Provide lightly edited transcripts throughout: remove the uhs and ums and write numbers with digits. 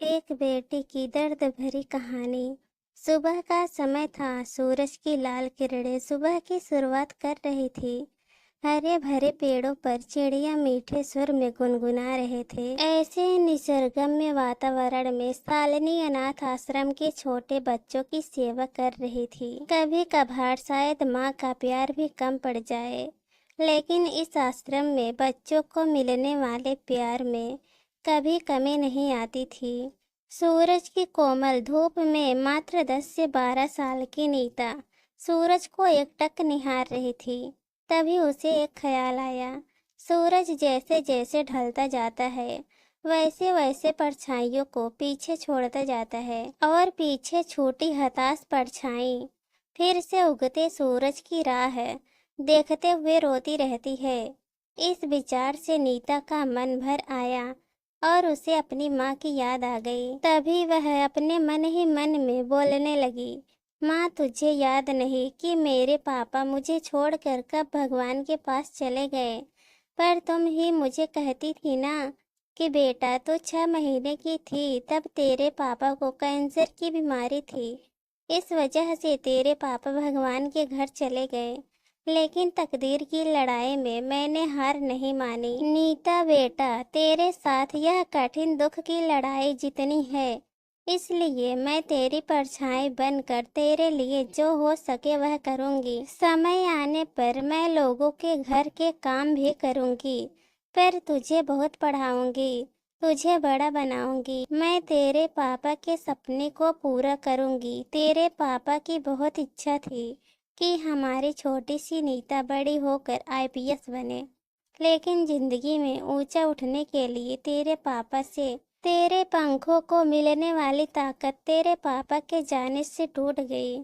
एक बेटी की दर्द भरी कहानी। सुबह का समय था। सूरज की लाल किरणें सुबह की शुरुआत कर रही थी। हरे भरे पेड़ों पर चिड़िया मीठे सुर में गुनगुना रहे थे। ऐसे निसर्गम्य वातावरण में शालिनी अनाथ आश्रम के छोटे बच्चों की सेवा कर रही थी। कभी कभार शायद माँ का प्यार भी कम पड़ जाए, लेकिन इस आश्रम में बच्चों को मिलने वाले प्यार में कभी कमी नहीं आती थी। सूरज की कोमल धूप में मात्र 10 से 12 साल की नीता सूरज को एकटक निहार रही थी। तभी उसे एक ख्याल आया। सूरज जैसे जैसे ढलता जाता है, वैसे वैसे परछाइयों को पीछे छोड़ता जाता है, और पीछे छूटी हताश परछाई फिर से उगते सूरज की राह देखते हुए रोती रहती है। इस विचार से नीता का मन भर आया और उसे अपनी माँ की याद आ गई। तभी वह अपने मन ही मन में बोलने लगी, माँ तुझे याद नहीं कि मेरे पापा मुझे छोड़कर कब भगवान के पास चले गए? पर तुम ही मुझे कहती थी ना कि बेटा तो 6 महीने की थी तब तेरे पापा को कैंसर की बीमारी थी। इस वजह से तेरे पापा भगवान के घर चले गए। लेकिन तकदीर की लड़ाई में मैंने हार नहीं मानी। नीता बेटा, तेरे साथ यह कठिन दुख की लड़ाई जितनी है, इसलिए मैं तेरी परछाई बनकर तेरे लिए जो हो सके वह करूंगी। समय आने पर मैं लोगों के घर के काम भी करूंगी, पर तुझे बहुत पढ़ाऊंगी, तुझे बड़ा बनाऊंगी। मैं तेरे पापा के सपने को पूरा करूंगी। तेरे पापा की बहुत इच्छा थी कि हमारी छोटी सी नीता बड़ी होकर आईपीएस बने, लेकिन जिंदगी में ऊंचा उठने के लिए तेरे पापा से तेरे पंखों को मिलने वाली ताकत तेरे पापा के जाने से टूट गई।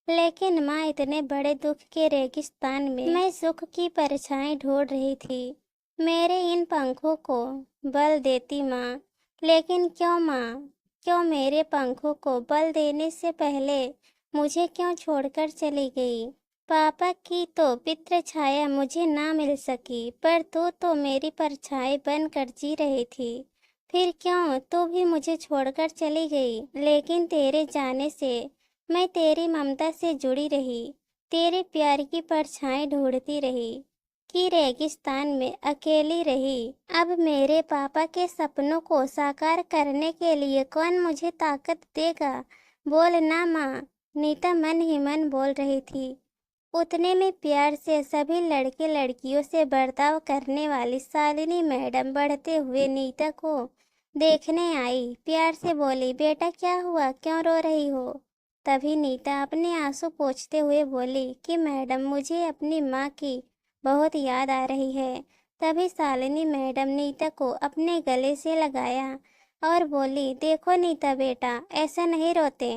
लेकिन माँ, इतने बड़े दुख के रेगिस्तान में मैं सुख की परछाई ढूंढ रही थी। मेरे इन पंखों को बल देती माँ। लेकिन क्यों माँ, क्यों मेरे पंखों को बल देने से पहले मुझे क्यों छोड़कर चली गई? पापा की तो पितृ छाया मुझे ना मिल सकी, पर तू तो मेरी परछाई बनकर जी रही थी। फिर क्यों तू भी मुझे छोड़कर चली गई? लेकिन तेरे जाने से मैं तेरी ममता से जुड़ी रही, तेरे प्यार की परछाई ढूंढती रही कि रेगिस्तान में अकेली रही। अब मेरे पापा के सपनों को साकार करने के लिए कौन मुझे ताकत देगा? बोल ना माँ, नीता मन ही मन बोल रही थी। उतने में प्यार से सभी लड़के लड़कियों से बर्ताव करने वाली शालिनी मैडम बढ़ते हुए नीता को देखने आई। प्यार से बोली, बेटा क्या हुआ, क्यों रो रही हो? तभी नीता अपने आंसू पोंछते हुए बोली कि मैडम, मुझे अपनी माँ की बहुत याद आ रही है। तभी शालिनी मैडम नीता को अपने गले से लगाया और बोली, देखो नीता बेटा, ऐसा नहीं रोते।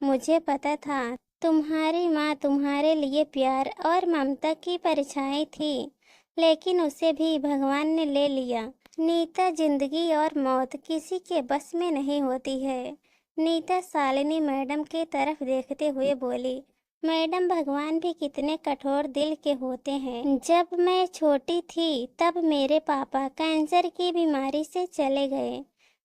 मुझे पता था तुम्हारी माँ तुम्हारे लिए प्यार और ममता की परछाई थी, लेकिन उसे भी भगवान ने ले लिया। नीता, जिंदगी और मौत किसी के बस में नहीं होती है। नीता शालिनी मैडम की तरफ देखते हुए बोली, मैडम, भगवान भी कितने कठोर दिल के होते हैं। जब मैं छोटी थी तब मेरे पापा कैंसर की बीमारी से चले गए,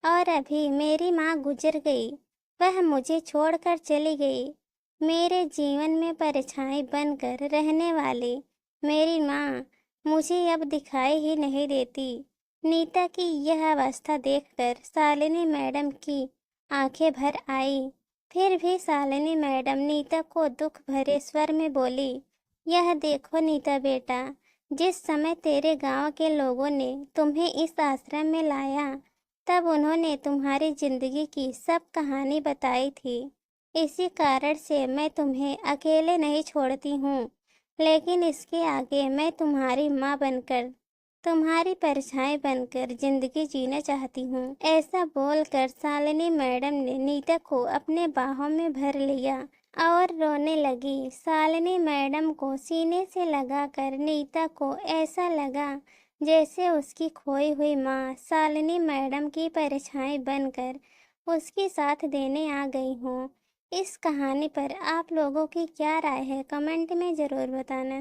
और अभी मेरी माँ गुजर गई। वह मुझे छोड़कर चली गई। मेरे जीवन में परछाई बनकर रहने वाली मेरी माँ मुझे अब दिखाई ही नहीं देती। नीता की यह अवस्था देखकर शालिनी मैडम की आंखें भर आई। फिर भी शालिनी मैडम नीता को दुख भरे स्वर में बोली, यह देखो नीता बेटा, जिस समय तेरे गांव के लोगों ने तुम्हें इस आश्रम में लाया, तब उन्होंने तुम्हारी जिंदगी की सब कहानी बताई थी। इसी कारण से मैं तुम्हें अकेले नहीं छोड़ती हूँ, लेकिन इसके आगे मैं तुम्हारी माँ बनकर, तुम्हारी परछाई बनकर जिंदगी जीना चाहती हूँ। ऐसा बोलकर शालिनी मैडम ने नीता को अपने बाहों में भर लिया और रोने लगी। शालिनी मैडम को सीने से लगाकर नीता को ऐसा लगा जैसे उसकी खोई हुई माँ शालिनी मैडम की परछाई बनकर उसकी साथ देने आ गई हूँ। इस कहानी पर आप लोगों की क्या राय है, कमेंट में ज़रूर बताना।